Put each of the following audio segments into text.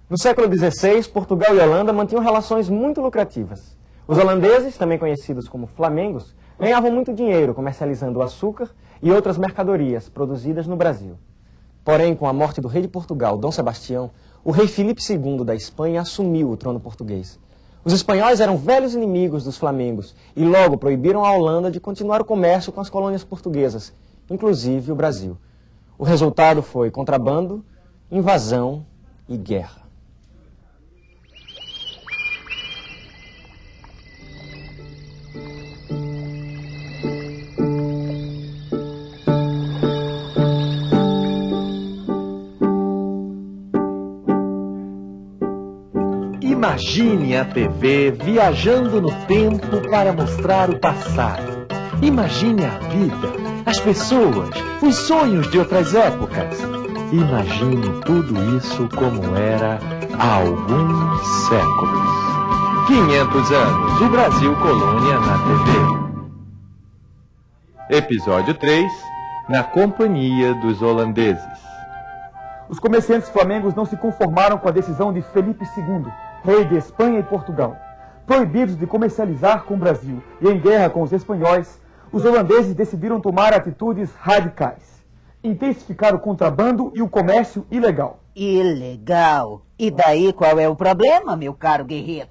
No século XVI, Portugal e Holanda mantinham relações muito lucrativas. Os holandeses, também conhecidos como flamengos, ganhavam muito dinheiro comercializando açúcar e outras mercadorias produzidas no Brasil. Porém, com a morte do rei de Portugal, Dom Sebastião, o rei Filipe II da Espanha assumiu o trono português. Os espanhóis eram velhos inimigos dos flamengos e logo proibiram a Holanda de continuar o comércio com as colônias portuguesas, inclusive o Brasil. O resultado foi contrabando, invasão e guerra. Imagine a TV viajando no tempo para mostrar o passado. Imagine a vida, as pessoas, os sonhos de outras épocas. Imagine tudo isso como era há alguns séculos. 500 anos, o Brasil colônia na TV. Episódio 3, na companhia dos holandeses. Os comerciantes flamengos não se conformaram com a decisão de Felipe II, rei de Espanha e Portugal. Proibidos de comercializar com o Brasil e em guerra com os espanhóis, os holandeses decidiram tomar atitudes radicais. Intensificar o contrabando e o comércio ilegal. Ilegal? E daí qual é o problema, meu caro guerreiro?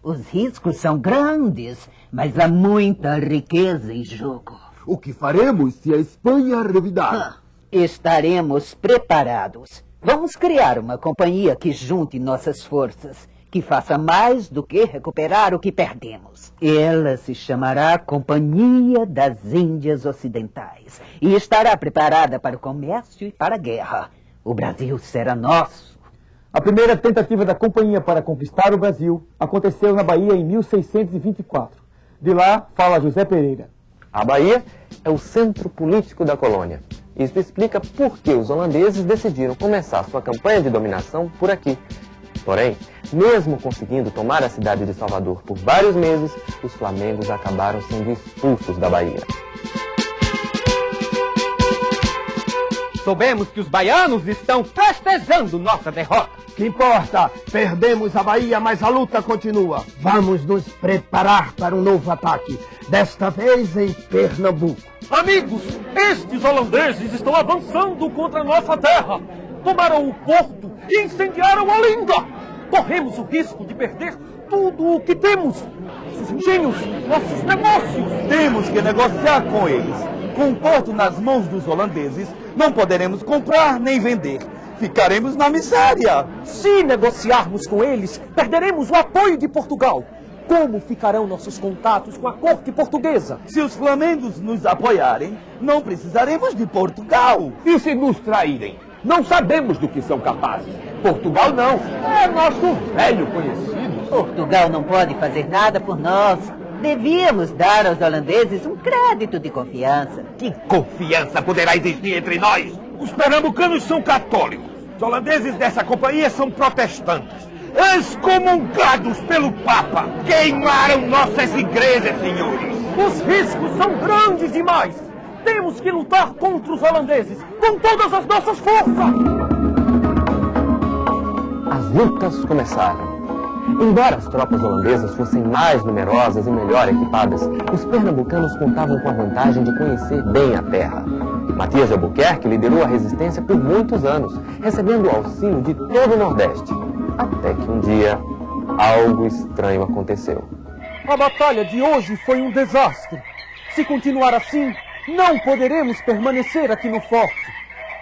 Os riscos são grandes, mas há muita riqueza em jogo. O que faremos se a Espanha revidar? Estaremos preparados. Vamos criar uma companhia que junte nossas forças, que faça mais do que recuperar o que perdemos. Ela se chamará Companhia das Índias Ocidentais e estará preparada para o comércio e para a guerra. O Brasil será nosso. A primeira tentativa da companhia para conquistar o Brasil aconteceu na Bahia em 1624. De lá, fala José Pereira. A Bahia é o centro político da colônia. Isso explica por que os holandeses decidiram começar sua campanha de dominação por aqui. Porém, mesmo conseguindo tomar a cidade de Salvador por vários meses, os flamengos acabaram sendo expulsos da Bahia. Soubemos que os baianos estão festejando nossa derrota. Que importa? Perdemos a Bahia, mas a luta continua. Vamos nos preparar para um novo ataque, desta vez em Pernambuco. Amigos, estes holandeses estão avançando contra nossa terra. Tomaram o porto e incendiaram Olinda. Corremos o risco de perder tudo o que temos. Nossos engenhos, nossos negócios. Temos que negociar com eles. Com o porto nas mãos dos holandeses, não poderemos comprar nem vender. Ficaremos na miséria. Se negociarmos com eles, perderemos o apoio de Portugal. Como ficarão nossos contatos com a corte portuguesa? Se os flamengos nos apoiarem, não precisaremos de Portugal. E se nos traírem? Não sabemos do que são capazes. Portugal não. É nosso velho conhecido. Portugal não pode fazer nada por nós. Devíamos dar aos holandeses um crédito de confiança. Que confiança poderá existir entre nós? Os pernambucanos são católicos. Os holandeses dessa companhia são protestantes. Excomungados pelo Papa. Queimaram nossas igrejas, senhores. Os riscos são grandes demais. Temos que lutar contra os holandeses com todas as nossas forças. As lutas começaram. Embora as tropas holandesas fossem mais numerosas e melhor equipadas, os pernambucanos contavam com a vantagem de conhecer bem a terra. Matias de Albuquerque liderou a resistência por muitos anos, recebendo o auxílio de todo o Nordeste. Até que um dia, algo estranho aconteceu. A batalha de hoje foi um desastre. Se continuar assim, não poderemos permanecer aqui no forte.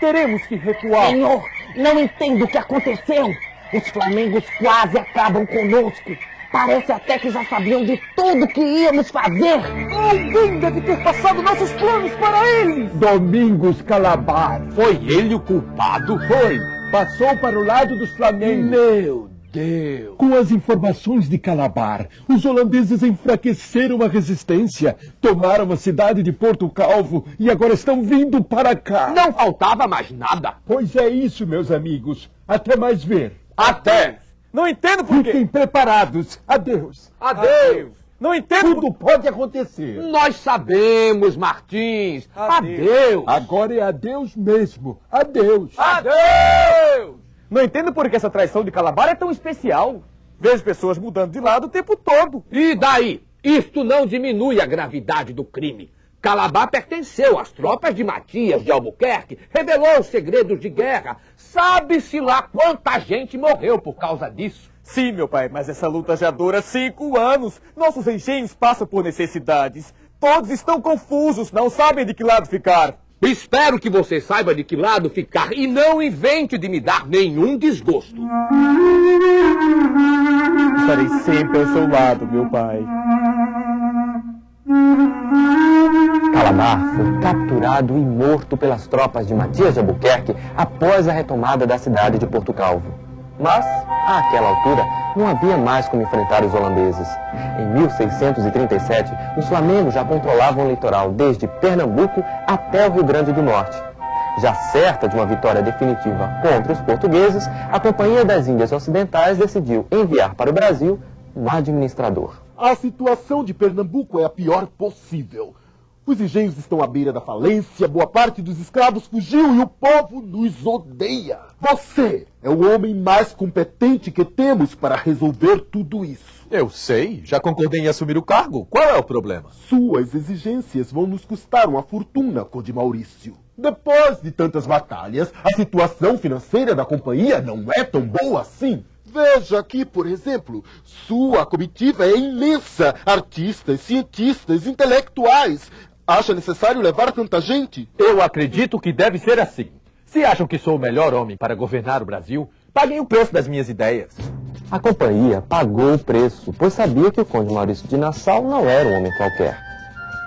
Teremos que recuar. Senhor, não entendo o que aconteceu. Os flamengos quase acabam conosco. Parece até que já sabiam de tudo que íamos fazer. Alguém deve ter passado nossos planos para eles. Domingos Calabar. Foi ele o culpado? Foi. Passou para o lado dos flamengos. Meu Deus. Com as informações de Calabar, os holandeses enfraqueceram a resistência, tomaram a cidade de Porto Calvo e agora estão vindo para cá. Não faltava mais nada. Pois é isso, meus amigos. Até mais ver. Até! Não entendo por quê. Fiquem preparados. Adeus. Adeus. Não entendo. Tudo pode acontecer. Nós sabemos, Martins. Adeus. Agora é adeus mesmo. Adeus. Adeus. Não entendo por que essa traição de Calabar é tão especial. Vejo pessoas mudando de lado o tempo todo. E daí? Isto não diminui a gravidade do crime. Calabar pertenceu às tropas de Matias de Albuquerque, revelou os segredos de guerra. Sabe-se lá quanta gente morreu por causa disso. Sim, meu pai, mas essa luta já dura 5 anos. Nossos engenhos passam por necessidades. Todos estão confusos, não sabem de que lado ficar. Espero que você saiba de que lado ficar e não invente de me dar nenhum desgosto. Estarei sempre ao seu lado, meu pai. Calabar foi capturado e morto pelas tropas de Matias de Albuquerque após a retomada da cidade de Porto Calvo. Mas, àquela altura, não havia mais como enfrentar os holandeses. Em 1637, os flamengos já controlavam o litoral desde Pernambuco até o Rio Grande do Norte. Já certa de uma vitória definitiva contra os portugueses, a Companhia das Índias Ocidentais decidiu enviar para o Brasil um administrador. A situação de Pernambuco é a pior possível. Os engenhos estão à beira da falência, boa parte dos escravos fugiu e o povo nos odeia. Você é o homem mais competente que temos para resolver tudo isso. Eu sei, já concordei em assumir o cargo. Qual é o problema? Suas exigências vão nos custar uma fortuna, Conde Maurício. Depois de tantas batalhas, a situação financeira da companhia não é tão boa assim. Veja aqui, por exemplo, sua comitiva é imensa. Artistas, cientistas, intelectuais. Acha necessário levar tanta gente? Eu acredito que deve ser assim. Se acham que sou o melhor homem para governar o Brasil, paguem o preço das minhas ideias. A companhia pagou o preço, pois sabia que o conde Maurício de Nassau não era um homem qualquer.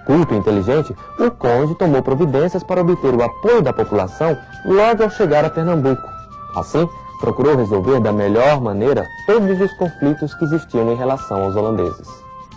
Culto e inteligente, o conde tomou providências para obter o apoio da população logo ao chegar a Pernambuco. Assim, procurou resolver da melhor maneira todos os conflitos que existiam em relação aos holandeses.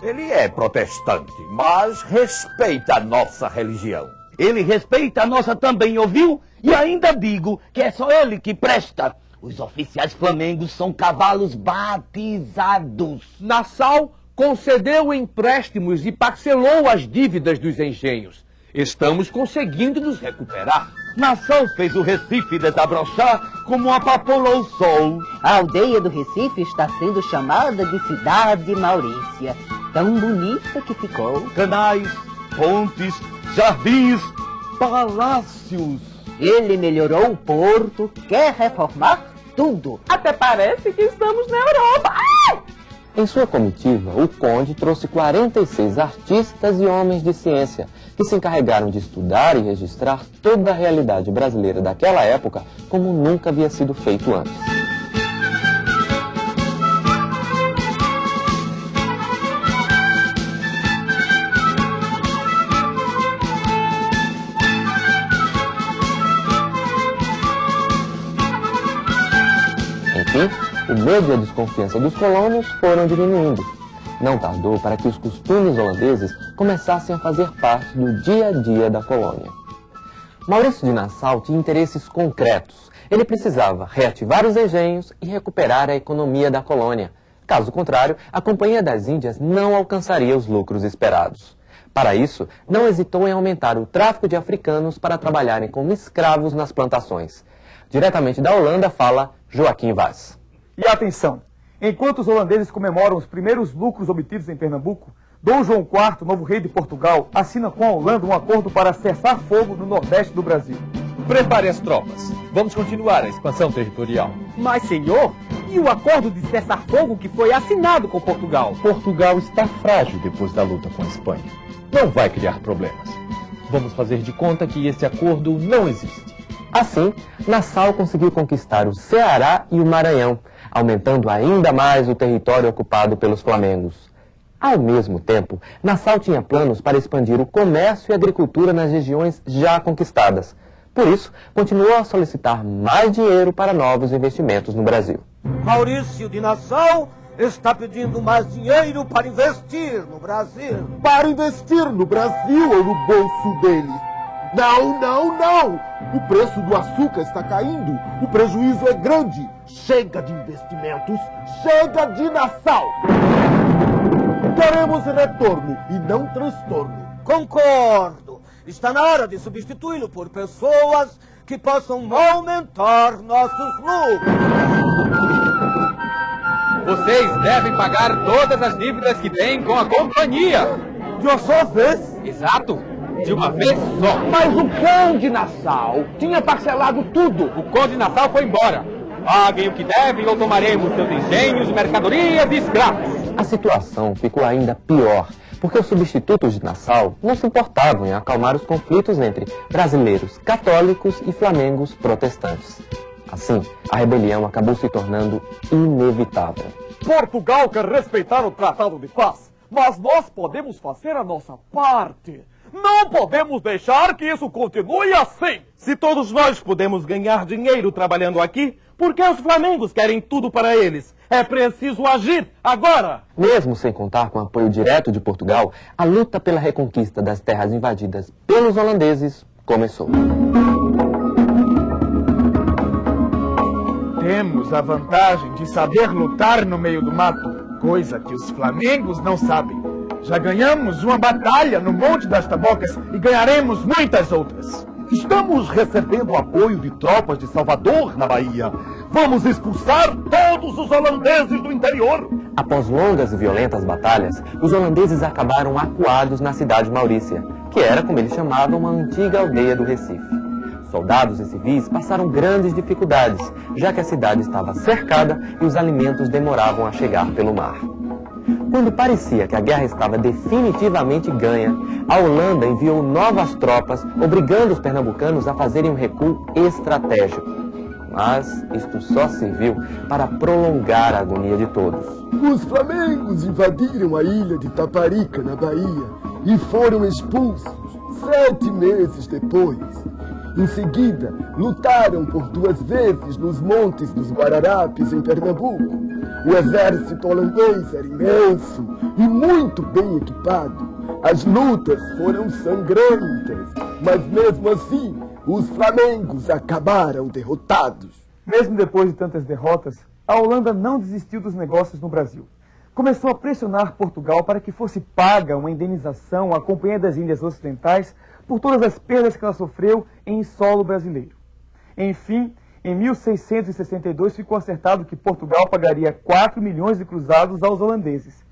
Ele é protestante, mas respeita a nossa religião. Ele respeita a nossa também, ouviu? E ainda digo que é só ele que presta. Os oficiais flamengos são cavalos batizados. Nassau concedeu empréstimos e parcelou as dívidas dos engenhos. Estamos conseguindo nos recuperar. Nassau fez o Recife desabrochar como uma papoula ao sol. A aldeia do Recife está sendo chamada de Cidade Maurícia. Tão bonita que ficou. Canais, pontes, jardins, palácios. Ele melhorou o porto, quer reformar tudo. Até parece que estamos na Europa. Ai! Em sua comitiva, o conde trouxe 46 artistas e homens de ciência, que se encarregaram de estudar e registrar toda a realidade brasileira daquela época como nunca havia sido feito antes. Enfim, o medo e a desconfiança dos colonos foram diminuindo. Não tardou para que os costumes holandeses começassem a fazer parte do dia a dia da colônia. Maurício de Nassau tinha interesses concretos. Ele precisava reativar os engenhos e recuperar a economia da colônia. Caso contrário, a Companhia das Índias não alcançaria os lucros esperados. Para isso, não hesitou em aumentar o tráfico de africanos para trabalharem como escravos nas plantações. Diretamente da Holanda, fala Joaquim Vaz. E atenção! Enquanto os holandeses comemoram os primeiros lucros obtidos em Pernambuco, Dom João IV, novo rei de Portugal, assina com a Holanda um acordo para cessar fogo no nordeste do Brasil. Prepare as tropas. Vamos continuar a expansão territorial. Mas, senhor, e o acordo de cessar-fogo que foi assinado com Portugal? Portugal está frágil depois da luta com a Espanha. Não vai criar problemas. Vamos fazer de conta que esse acordo não existe. Assim, Nassau conseguiu conquistar o Ceará e o Maranhão, aumentando ainda mais o território ocupado pelos flamengos. Ao mesmo tempo, Nassau tinha planos para expandir o comércio e a agricultura nas regiões já conquistadas. Por isso, continuou a solicitar mais dinheiro para novos investimentos no Brasil. Maurício de Nassau está pedindo mais dinheiro para investir no Brasil. Para investir no Brasil ou no bolso dele? Não, não, não! O preço do açúcar está caindo. O prejuízo é grande. Chega de investimentos. Chega de Nassau. Queremos retorno e não transtorno. Concordo. Está na hora de substituí-lo por pessoas que possam aumentar nossos lucros. Vocês devem pagar todas as dívidas que têm com a companhia. De uma só vez? Exato, de uma vez só. Mas o Conde Nassau tinha parcelado tudo. O Conde Nassau foi embora. Paguem o que devem ou tomaremos seus engenhos, mercadorias e escravos. A situação ficou ainda pior, porque os substitutos de Nassau não se importavam em acalmar os conflitos entre brasileiros católicos e flamengos protestantes. Assim, a rebelião acabou se tornando inevitável. Portugal quer respeitar o Tratado de Paz, mas nós podemos fazer a nossa parte. Não podemos deixar que isso continue assim. Se todos nós podemos ganhar dinheiro trabalhando aqui, por que os flamengos querem tudo para eles? É preciso agir agora! Mesmo sem contar com o apoio direto de Portugal, a luta pela reconquista das terras invadidas pelos holandeses começou. Temos a vantagem de saber lutar no meio do mato, coisa que os flamengos não sabem. Já ganhamos uma batalha no Monte das Tabocas e ganharemos muitas outras. Estamos recebendo apoio de tropas de Salvador, na Bahia. Vamos expulsar todos os holandeses do interior. Após longas e violentas batalhas, os holandeses acabaram acuados na cidade de Maurícia, que era, como eles chamavam, uma antiga aldeia do Recife. Soldados e civis passaram grandes dificuldades, já que a cidade estava cercada e os alimentos demoravam a chegar pelo mar. Quando parecia que a guerra estava definitivamente ganha, a Holanda enviou novas tropas, obrigando os pernambucanos a fazerem um recuo estratégico. Mas isto só serviu para prolongar a agonia de todos. Os flamengos invadiram a ilha de Taparica, na Bahia, e foram expulsos 7 meses depois. Em seguida, lutaram por 2 vezes nos Montes dos Guararapes, em Pernambuco. O exército holandês era imenso e muito bem equipado. As lutas foram sangrentas, mas mesmo assim, os flamengos acabaram derrotados. Mesmo depois de tantas derrotas, a Holanda não desistiu dos negócios no Brasil. Começou a pressionar Portugal para que fosse paga uma indenização à Companhia das Índias Ocidentais por todas as perdas que ela sofreu em solo brasileiro. Enfim, em 1662 ficou acertado que Portugal pagaria 4 milhões de cruzados aos holandeses.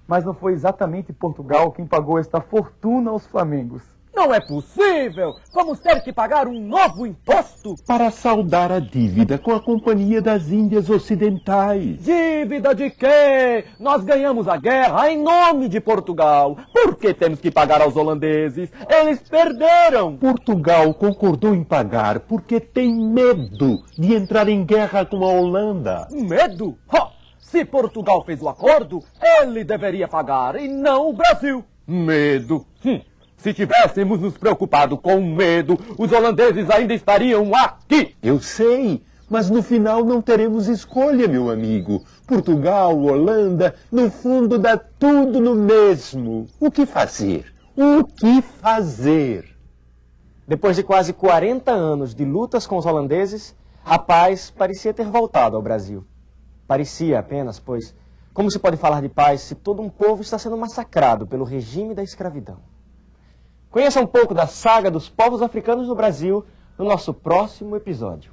Mas não foi exatamente Portugal quem pagou esta fortuna aos flamengos. Não é possível! Vamos ter que pagar um novo imposto! Para saldar a dívida com a Companhia das Índias Ocidentais. Dívida de quê? Nós ganhamos a guerra em nome de Portugal. Por que temos que pagar aos holandeses? Eles perderam! Portugal concordou em pagar porque tem medo de entrar em guerra com a Holanda. Medo? Se Portugal fez o acordo, ele deveria pagar e não o Brasil. Medo? Se tivéssemos nos preocupado com medo, os holandeses ainda estariam aqui. Eu sei, mas no final não teremos escolha, meu amigo. Portugal, Holanda, no fundo dá tudo no mesmo. O que fazer? O que fazer? Depois de quase 40 anos de lutas com os holandeses, a paz parecia ter voltado ao Brasil. Parecia apenas, pois como se pode falar de paz se todo um povo está sendo massacrado pelo regime da escravidão? Conheça um pouco da saga dos povos africanos no Brasil no nosso próximo episódio.